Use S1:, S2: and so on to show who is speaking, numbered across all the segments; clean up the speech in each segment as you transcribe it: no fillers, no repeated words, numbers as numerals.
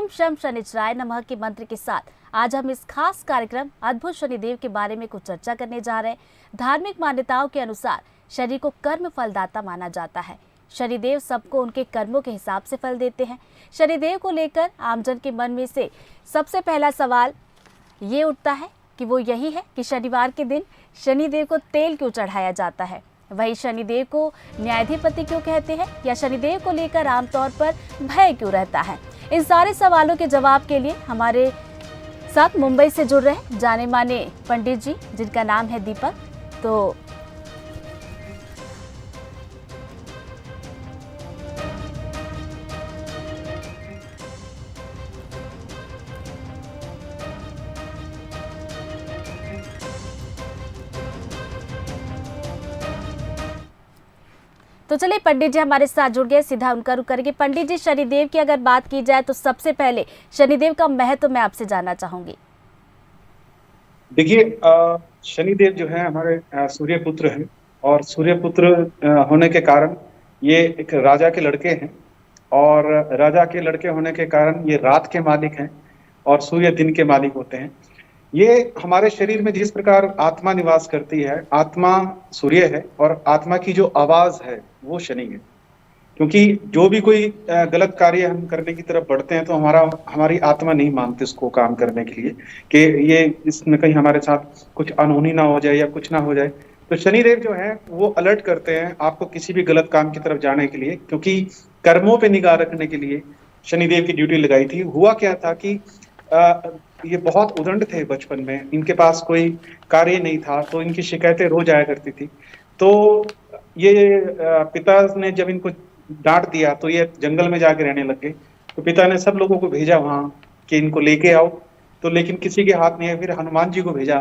S1: शम शनिचराय नमः के मंत्र के साथ आज हम इस खास कार्यक्रम अद्भुत शनिदेव के बारे में कुछ चर्चा करने जा रहे हैं। धार्मिक मान्यताओं के अनुसार शनि को कर्म फलदाता माना जाता है। शनिदेव सबको उनके कर्मों के हिसाब से फल देते हैं। शनिदेव को लेकर आमजन के मन में से सबसे पहला सवाल ये उठता है कि वो यही है कि शनिवार के दिन शनिदेव को तेल क्यों चढ़ाया जाता है। वही शनिदेव को न्यायाधिपति क्यों कहते हैं, या शनिदेव को लेकर आमतौर पर भय क्यों रहता है। इन सारे सवालों के जवाब के लिए हमारे साथ मुंबई से जुड़ रहे जाने माने पंडित जी, जिनका नाम है दीपक। तो चलिए पंडित जी हमारे साथ जुड़ गए, सीधा उनका रुख करेंगे। पंडित जी, शनिदेव की अगर बात की जाए तो सबसे पहले शनिदेव का महत्व मैं आपसे जानना चाहूंगी।
S2: देखिए, शनिदेव जो है हमारे सूर्य पुत्र हैं, और सूर्य पुत्र होने के कारण ये एक राजा के लड़के हैं, और राजा के लड़के होने के कारण ये रात के मालिक हैं और सूर्य दिन के मालिक होते हैं। ये हमारे शरीर में जिस प्रकार आत्मा निवास करती है, आत्मा सूर्य है और आत्मा की जो आवाज है वो शनि है। क्योंकि जो भी कोई गलत कार्य हम करने की तरफ बढ़ते हैं तो हमारी आत्मा नहीं मानती उसको काम करने के लिए, कि ये इसमें कहीं हमारे साथ कुछ अनहोनी ना हो जाए या कुछ ना हो जाए। तो शनिदेव जो है वो अलर्ट करते हैं आपको किसी भी गलत काम की तरफ जाने के लिए, क्योंकि कर्मों पे निगाह रखने के लिए शनिदेव की ड्यूटी लगाई थी। हुआ क्या था कि ये बहुत उदंड थे बचपन में, इनके पास कोई कार्य नहीं था, तो इनकी शिकायतें रोज आया करती थी। तो ये पिता ने जब इनको डांट दिया तो ये जंगल में जाके रहने लग गए। तो पिता ने सब लोगों को भेजा वहां कि इनको लेके आओ, तो लेकिन किसी के हाथ नहीं है। फिर हनुमान जी को भेजा,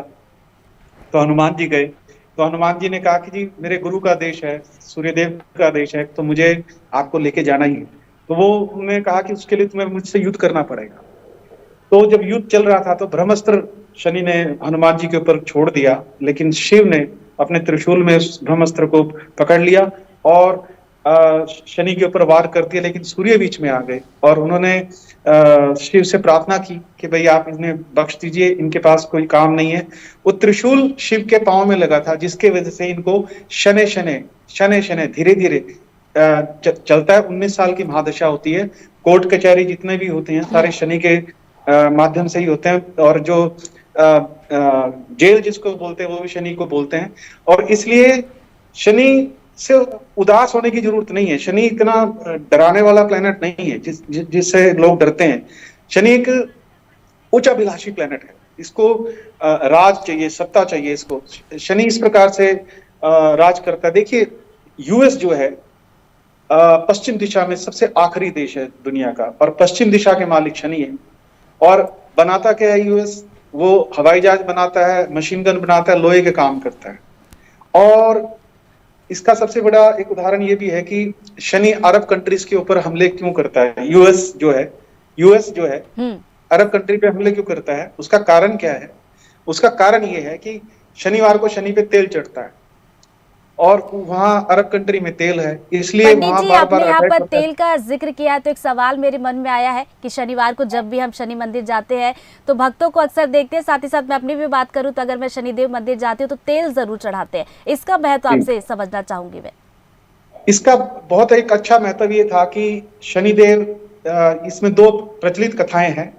S2: तो हनुमान जी गए। तो हनुमान जी ने कहा कि जी मेरे गुरु का आदेश है, सूर्यदेव का आदेश है, तो मुझे आपको लेके जाना ही है। तो वो उन्होंने कहा कि उसके लिए तुम्हें मुझसे युद्ध करना पड़ेगा। तो जब युद्ध चल रहा था तो ब्रह्मास्त्र शनि ने हनुमान जी के ऊपर छोड़ दिया, लेकिन शिव ने अपने त्रिशूल में उस ब्रह्मास्त्र को पकड़ लिया और शनि के ऊपर वार कर दिया। लेकिन सूर्य बीच में आ गए और उन्होंने शिव से प्रार्थना की कि भाई आप इन्हें बख्श दीजिए, इनके पास कोई काम नहीं है। वो त्रिशूल शिव के पांव में लगा था, जिसके वजह से इनको शनै शनै शनै शनै धीरे धीरे चलता है। 19 साल की महादशा होती है। कोर्ट कचहरी जितने भी होते हैं सारे शनि के माध्यम से ही होते हैं, और जो जेल जिसको बोलते हैं वो भी शनि को बोलते हैं। और इसलिए शनि से उदास होने की जरूरत नहीं है। शनि इतना डराने वाला प्लेनेट नहीं है जिससे लोग डरते हैं। शनि एक उच्च अभिलाषी प्लेनेट है, इसको राज चाहिए, सत्ता चाहिए इसको। शनि इस प्रकार से राज करता है। देखिए, यूएस जो है पश्चिम दिशा में सबसे आखिरी देश है दुनिया का, और पश्चिम दिशा के मालिक शनि है। और बनाता क्या है यूएस? वो हवाई जहाज बनाता है, मशीन गन बनाता है, लोहे के काम करता है। और इसका सबसे बड़ा एक उदाहरण ये भी है कि शनि अरब कंट्रीज के ऊपर हमले क्यों करता है। यूएस जो है अरब कंट्री पे हमले क्यों करता है, उसका कारण क्या है? उसका कारण ये है कि शनिवार को शनि पे तेल चढ़ता है, और वहां अरब कंट्री में तेल है, इसलिए वहां बार बार
S1: आपने यहाँ पर तेल का जिक्र किया है तो एक सवाल मेरे मन में आया है कि शनिवार को जब भी हम शनि मंदिर जाते हैं तो भक्तों को अक्सर देखते हैं, साथ ही साथ मैं अपनी भी बात करूं तो अगर मैं शनिदेव मंदिर जाती हूँ तो तेल जरूर चढ़ाते हैं। इसका महत्व आपसे समझना चाहूंगी मैं।
S2: इसका बहुत एक अच्छा महत्व ये था कि शनिदेव, इसमें दो प्रचलित कथाएं हैं।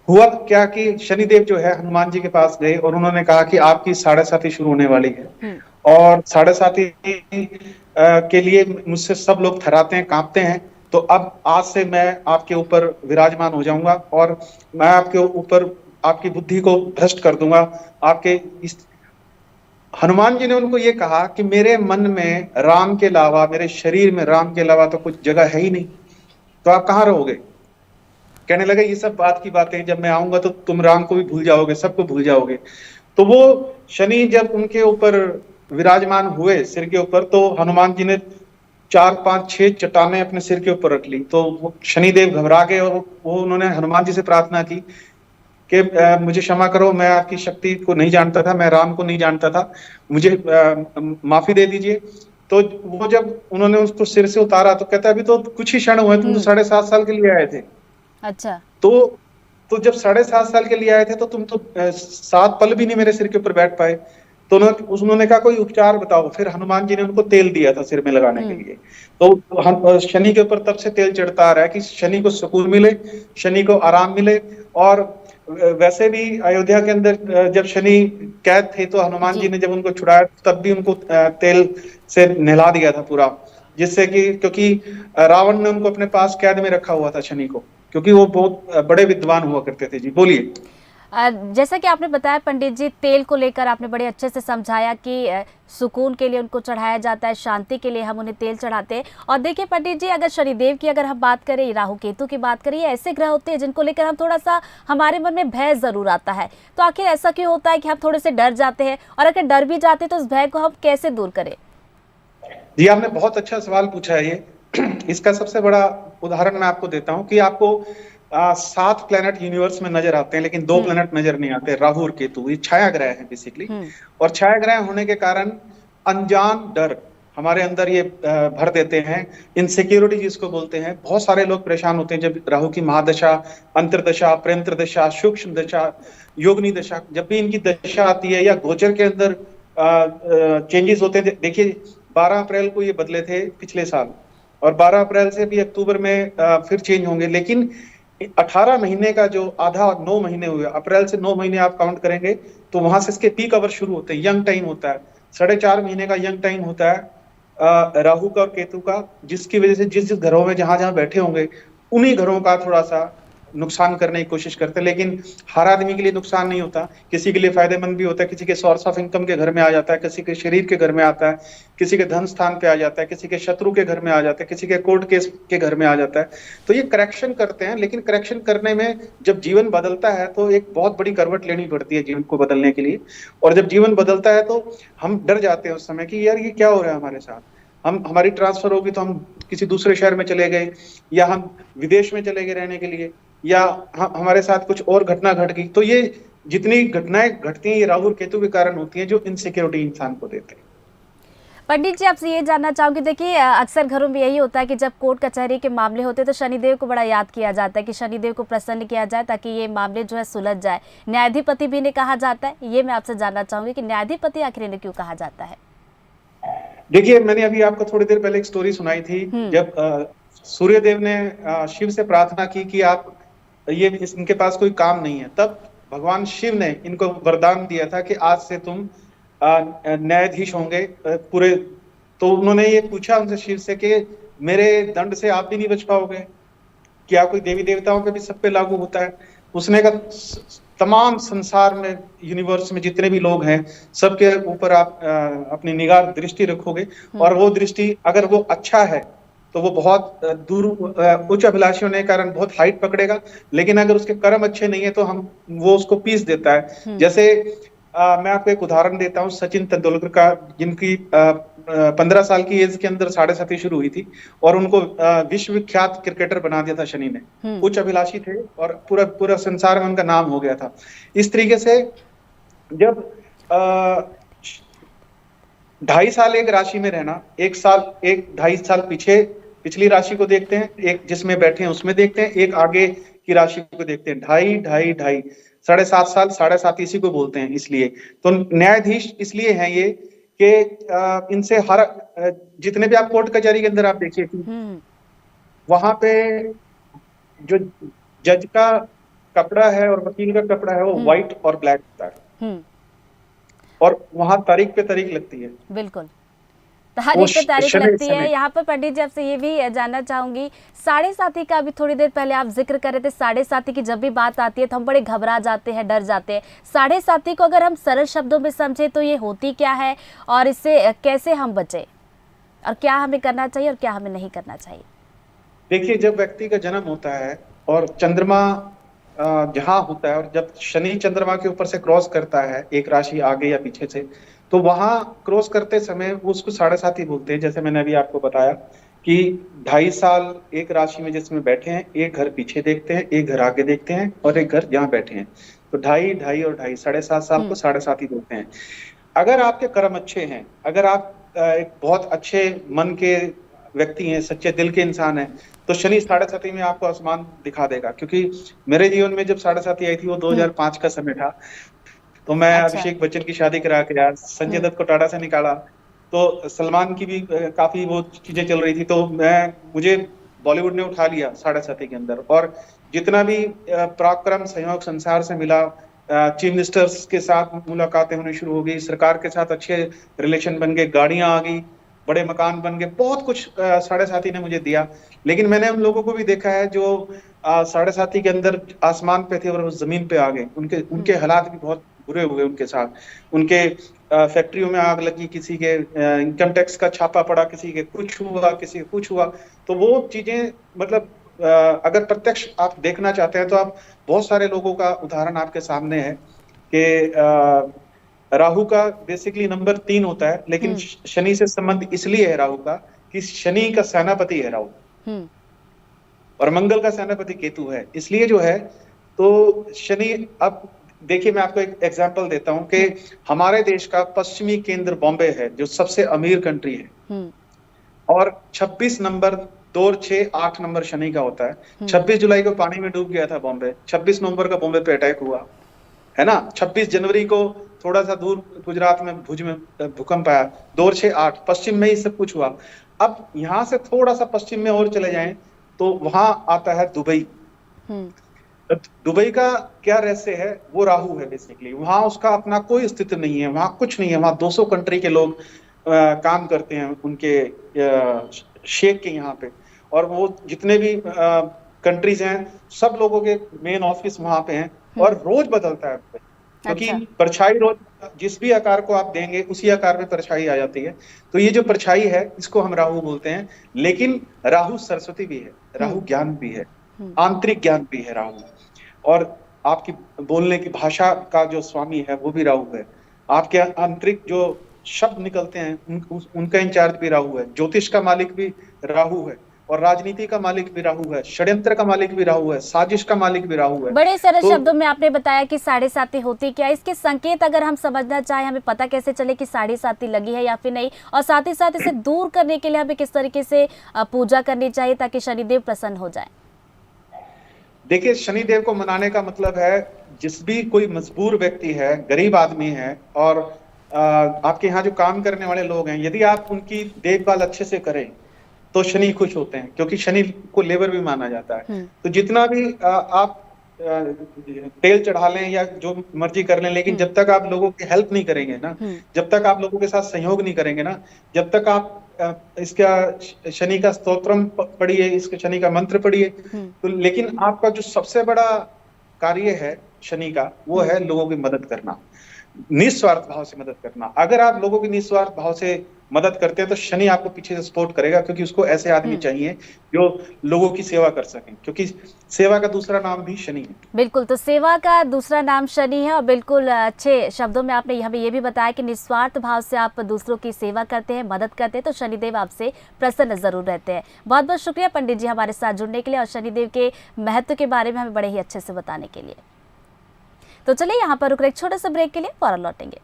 S2: हुआ क्या कि शनिदेव जो है हनुमान जी के पास गए और उन्होंने कहा कि आपकी साढ़े साथी शुरू होने वाली है, और साढ़े साथी के लिए मुझसे सब लोग थराते हैं, कांपते हैं। तो अब आज से मैं आपके ऊपर विराजमान हो जाऊंगा और मैं आपके ऊपर आपकी बुद्धि को भ्रष्ट कर दूंगा। आपके इस हनुमान जी ने उनको ये कहा कि मेरे मन में राम के अलावा, मेरे शरीर में राम के अलावा तो कुछ जगह है ही नहीं, तो आप कहाँ रहोगे? कहने लगे ये सब बात की बातें, जब मैं आऊंगा तो तुम राम को भी भूल जाओगे, सबको भूल जाओगे। तो वो शनि जब उनके ऊपर विराजमान हुए सिर के ऊपर, तो हनुमान जी ने 4 5 6 चट्टानें अपने सिर के ऊपर रख ली। तो शनिदेव घबरा गए और वो उन्होंने हनुमान जी से प्रार्थना की कि मुझे क्षमा करो, मैं आपकी शक्ति को नहीं जानता था, मैं राम को नहीं जानता था, मुझे माफी दे दीजिए। तो वो जब उन्होंने उसको सिर से उतारा तो कहता अभी तो कुछ ही क्षण हुए, तुम तो 7.5 साल के लिए आए थे।
S1: अच्छा।
S2: तो तो जब 7.5 साल के लिए आए थे तो तुम तो 7 पल भी नहीं मेरे सिर के ऊपर बैठ पाए। तो उन्होंने कहा कोई उपचार बताओ। फिर हनुमान जी ने उनको तेल दिया था सिर में लगाने के लिए। तो हम शनि के ऊपर तब से तेल चढ़ता आ रहा है कि शनि को सुकून मिले, शनि को आराम मिले। और वैसे भी अयोध्या के अंदर जब शनि कैद थे तो हनुमान जी
S1: जी।
S2: ने जब उनको छुड़ाया तब भी उनको तेल से नहला दिया था पूरा, जिससे कि क्योंकि रावण ने उनको अपने पास कैद में रखा हुआ था शनि को, क्योंकि वो बहुत बड़े विद्वान हुआ करते थे। जी बोलिए।
S1: जैसा कि आपने बताया पंडित जी, तेल को लेकर आपने बड़े अच्छे से समझाया कि सुकून के लिए उनको चढ़ाया जाता है, शांति के लिए हम उन्हें तेल चढ़ाते हैं। और देखिए पंडित जी, अगर शनिदेव की अगर हम बात करें, राहु केतु की बात करें, ये ऐसे ग्रह होते हैं जिनको लेकर हम थोड़ा सा हमारे मन में भय जरूर आता है। तो आखिर ऐसा क्यों होता है कि हम थोड़े से डर जाते हैं, और अगर डर भी जाते हैं तो उस भय को हम कैसे दूर करें?
S2: जी आपने बहुत अच्छा सवाल पूछा है ये। इसका सबसे बड़ा उदाहरण मैं आपको देता हूं कि आपको 7 प्लैनेट यूनिवर्स में नजर आते हैं, लेकिन 2 प्लैनेट नजर नहीं आते, राहु और केतु। ये छाया ग्रह हैं बेसिकली।
S1: हम्म।
S2: और छाया ग्रह होने के कारण अनजान डर हमारे अंदर ये भर देते हैं। इनसिक्योरिटी जिसको बोलते हैं, बहुत सारे लोग परेशान होते हैं जब राहु की महादशा, अंतरदशा, प्रेंतर दशा, सूक्ष्म दशा, योगनी दशा, जब भी इनकी दशा आती है या गोचर के अंदर चेंजेस होते हैं। देखिए 12 अप्रैल को ये बदले थे पिछले साल, और 12 अप्रैल से भी अक्टूबर में फिर चेंज होंगे। लेकिन 18 महीने का जो आधा 9 महीने हुए, अप्रैल से 9 महीने आप काउंट करेंगे तो वहां से इसके पीक आवर शुरू होते हैं, यंग टाइम होता है। 4.5 महीने का यंग टाइम होता है राहु का और केतु का, जिसकी वजह से जिस जिस घरों में जहां जहां बैठे होंगे उन्हीं घरों का थोड़ा सा नुकसान करने की कोशिश करते हैं। लेकिन हर आदमी के लिए नुकसान नहीं होता, किसी के लिए फायदेमंद भी होता है। किसी के सोर्स ऑफ इनकम के घर में आ जाता है, किसी के शरीर के घर में आता है, किसी के धन स्थान पे आ जाता है, किसी के शत्रु के घर में आ जाता है, किसी के कोर्ट केस के घर में आ जाता है। तो ये करेक्शन करते हैं, लेकिन करेक्शन करने में जब जीवन बदलता है तो एक बहुत बड़ी करवट लेनी पड़ती है जीवन को बदलने के लिए। और जब जीवन बदलता है तो हम डर जाते हैं उस समय कि यार ये क्या हो रहा है हमारे साथ। हम हमारी ट्रांसफर होगी तो हम किसी दूसरे शहर में चले गए, या हम विदेश में चले गए रहने के लिए, या हमारे साथ कुछ और घटना घट गई। तो ये जितनी घटनाएं घटती हैं ये राहु और केतु के कारण होती हैं, जो इनसिक्योरिटी इंसान को देते हैं।
S1: पंडित जी, आपसे ये जानना चाहूंगी, देखिए अक्सर घरों में यही होता है कि जब कोर्ट कचहरी के मामले होते हैं तो शनिदेव को बड़ा याद किया जाता है कि शनिदेव को प्रसन्न किया जाए ताकि ये मामले जो है सुलझ जाए। न्यायाधिपति भी इन्हें कहा जाता है। ये मैं आपसे जानना चाहूंगी कि न्यायाधिपति आखिर इन्हें क्यों कहा जाता है?
S2: देखिए मैंने अभी आपको थोड़ी देर पहले एक स्टोरी सुनाई थी, जब सूर्य देव ने शिव से प्रार्थना की कि आप ये इनके पास कोई काम नहीं है, तब भगवान शिव ने इनको वरदान दिया था कि आज से तुम न्यायाधीश होंगे पूरे। तो उन्होंने ये पूछा उनसे, शिव से, कि मेरे दंड से आप भी नहीं बच पाओगे क्या? कोई देवी देवताओं पे भी सब पे लागू होता है? उसने कहा तमाम संसार में, यूनिवर्स में जितने भी लोग हैं सबके ऊपर आप अपनी निगाह दृष्टि रखोगे, और वो दृष्टि अगर वो अच्छा है तो वो बहुत दूर उच्च अभिलाषी होने के कारण बहुत हाइट पकड़ेगा। लेकिन अगर उसके कर्म अच्छे नहीं है तो वो उसको पीस देता है। जैसे मैं आपको एक उदाहरण देता हूँ सचिन तेंदुलकर का, जिनकी 15 साल की एज के अंदर 7.5 शुरू हुई थी, और उनको विश्व विख्यात क्रिकेटर बना दिया था शनि ने। उच्च अभिलाषी थे और पूरा पूरा संसार में उनका नाम हो गया था। इस तरीके से जब 2.5 साल एक राशि में रहना, 1.5 साल पीछे पिछली राशि को देखते हैं, एक जिसमें बैठे हैं उसमें देखते हैं, एक आगे की राशि को देखते हैं। 2.5 7.5 साल, 7.5 इसी को बोलते हैं। इसलिए तो न्यायाधीश इसलिए हैं ये कि इनसे हर जितने भी आप कोर्ट कचहरी के अंदर आप देखिए वहां पे जो जज का कपड़ा है और वकील का कपड़ा है वो व्हाइट और ब्लैक होता है, और वहां तारीख पे तारीख लगती है।
S1: बिल्कुल, तारीख पे तारीख लगती है। यहाँ पर पंडित जी आपसे ये भी जानना चाहूंगी, 7.5 का अभी थोड़ी देर पहले आप जिक्र कर रहे थे। 7.5 की जब भी बात आती है तो हम बड़े घबरा जाते हैं, डर जाते हैं। 7.5 को अगर हम सरल शब्दों में समझे तो ये होती क्या है, और इससे कैसे हम बचे, और क्या हमें करना चाहिए और क्या हमें नहीं करना चाहिए?
S2: देखिए जब व्यक्ति का जन्म होता है और चंद्रमा जहां होता है, और जब शनि चंद्रमा के ऊपर से क्रॉस करता है एक राशि आगे या पीछे से, तो वहां क्रॉस करते समय वो उसको 7.5 बोलते हैं। जैसे मैंने अभी आपको बताया कि 2.5 साल एक राशि में जिसमें बैठे हैं, एक घर पीछे देखते हैं, एक घर आगे देखते हैं, और एक घर जहाँ बैठे हैं। तो 2.5 और 2.5 7.5 साल को 7.5 बोलते हैं। अगर आपके कर्म अच्छे हैं, अगर आप एक बहुत अच्छे मन के व्यक्ति हैं, सच्चे दिल के इंसान हैं, तो शनि साढ़े साथी में आपको आसमान दिखा देगा। क्योंकि मेरे जीवन में जब साढ़े साथी आई थी वो 2005 का समय था। तो मैं
S1: अच्छा।
S2: अभिषेक बच्चन की शादी करा के आया, संजय दत्त को टाटा से निकाला, तो सलमान की भी काफी वो चीजें चल रही थी, तो मुझे बॉलीवुड ने उठा लिया साढ़े साथी के अंदर। और जितना भी पराक्रम सहयोग संसार से मिला, चीफ मिनिस्टर्स के साथ मुलाकातें होनी शुरू हो गई, सरकार के साथ अच्छे रिलेशन बन गए, गाड़ियां आ गई, बड़े मकान बन गए, बहुत कुछ साढ़े साथी ने मुझे दिया। लेकिन मैंने उन लोगों को भी देखा है जो साढ़े साथी के अंदर आसमान पे थे और वो जमीन पे आ गए, उनके उनके हालात भी बहुत बुरे हुए उनके साथ। उनके फैक्ट्रियों में आग लगी, किसी के इनकम टैक्स का छापा पड़ा, किसी के कुछ हुआ, किसी के कुछ हुआ। तो वो चीजें मतलब अगर प्रत्यक्ष आप देखना चाहते हैं तो आप, बहुत सारे लोगों का उदाहरण आपके सामने है कि राहु का बेसिकली नंबर 3 होता है, लेकिन शनि से संबंध इसलिए है राहु का कि शनि का सेनापति है राहु और मंगल का सेनापति केतु है। इसलिए जो है तो शनि, अब देखिए मैं आपको एक एग्जांपल देता हूं कि हमारे देश का पश्चिमी केंद्र बॉम्बे है जो सबसे अमीर कंट्री है, और 26 नंबर 2 और 6 8 नंबर शनि का होता है। 26 जुलाई को पानी में डूब गया था बॉम्बे, 26 नवंबर का बॉम्बे पे अटैक हुआ है ना, 26 जनवरी को थोड़ा सा दूर गुजरात में भुज में भूकंप आया, 2 और 6 8 पश्चिम में ही सब कुछ हुआ। अब यहां से थोड़ा सा पश्चिम में और चले जाएं तो वहां आता है दुबई। दुबई का क्या रहस्य है, वो राहु है बेसिकली। वहां उसका अपना कोई अस्तित्व नहीं है, वहां कुछ नहीं है, वहां 200 कंट्री के लोग काम करते हैं उनके शेख के यहाँ पे, और वो जितने भी कंट्रीज हैं सब लोगों के मेन ऑफिस वहां पे हैं, और रोज बदलता है क्योंकि परछाई रोज जिस भी आकार को आप देंगे उसी आकार में परछाई आ जाती है। तो ये जो परछाई है इसको हम राहु बोलते हैं, लेकिन राहु सरस्वती भी है, राहु ज्ञान भी है, आंतरिक ज्ञान भी है राहु, और आपकी बोलने की भाषा का जो स्वामी है वो भी राहु है। आपके आंतरिक जो शब्द निकलते हैं उनका इंचार्ज भी राहु है। ज्योतिष का मालिक भी राहु है, और राजनीति का मालिक भी राहु है, षड्यंत्र का मालिक भी राहु है, साजिश का मालिक भी राहु है।
S1: बड़े सरल शब्दों में आपने बताया कि साढ़े साती होती क्या, इसके संकेत अगर हम समझना चाहें, हमें पता कैसे चले कि साढ़े साती लगी है या फिर नहीं, और साथ ही साथ इसे दूर करने के लिए हमें किस तरीके से पूजा करनी चाहिए ताकि शनिदेव प्रसन्न हो जाए?
S2: देखिए, शनिदेव को मनाने का मतलब है, जिस भी कोई मजबूर व्यक्ति है, गरीब आदमी है, और आपके यहाँ जो काम करने वाले लोग हैं, यदि आप उनकी देखभाल अच्छे से करें तो शनि खुश होते हैं, क्योंकि शनि को लेबर भी माना जाता है। तो जितना भी आप तेल चढ़ा लें या जो मर्जी कर लें, लेकिन जब तक आप लोगों की हेल्प नहीं करेंगे ना, जब तक आप लोगों के साथ सहयोग नहीं करेंगे ना, जब तक आप इसका शनि का स्तोत्रम पढ़िए, इसके शनि का मंत्र पढ़िए, तो लेकिन आपका जो सबसे बड़ा कार्य है शनि का, वो है लोगों की मदद करना, निस्वार्थ भाव से मदद करना। अगर आप लोगों की निस्वार्थ भाव से मदद करते हैं तो शनि आपको पीछे से सपोर्ट करेगा, क्योंकि उसको ऐसे आदमी चाहिए जो लोगों की सेवा कर सकें, क्योंकि सेवा का दूसरा नाम भी शनि है।
S1: बिल्कुल, तो सेवा का दूसरा नाम शनि है, और बिल्कुल अच्छे शब्दों में आपने हमें ये भी बताया कि निस्वार्थ भाव से आप दूसरों की सेवा करते हैं, मदद करते हैं, तो शनिदेव आपसे प्रसन्न जरूर रहते हैं। बहुत बहुत शुक्रिया पंडित जी हमारे साथ जुड़ने के लिए और शनिदेव के महत्व के बारे में हमें बड़े ही अच्छे से बताने के लिए। तो चलिए यहाँ पर रुक रहे एक छोटे से ब्रेक के लिए, फौरन लौटेंगे।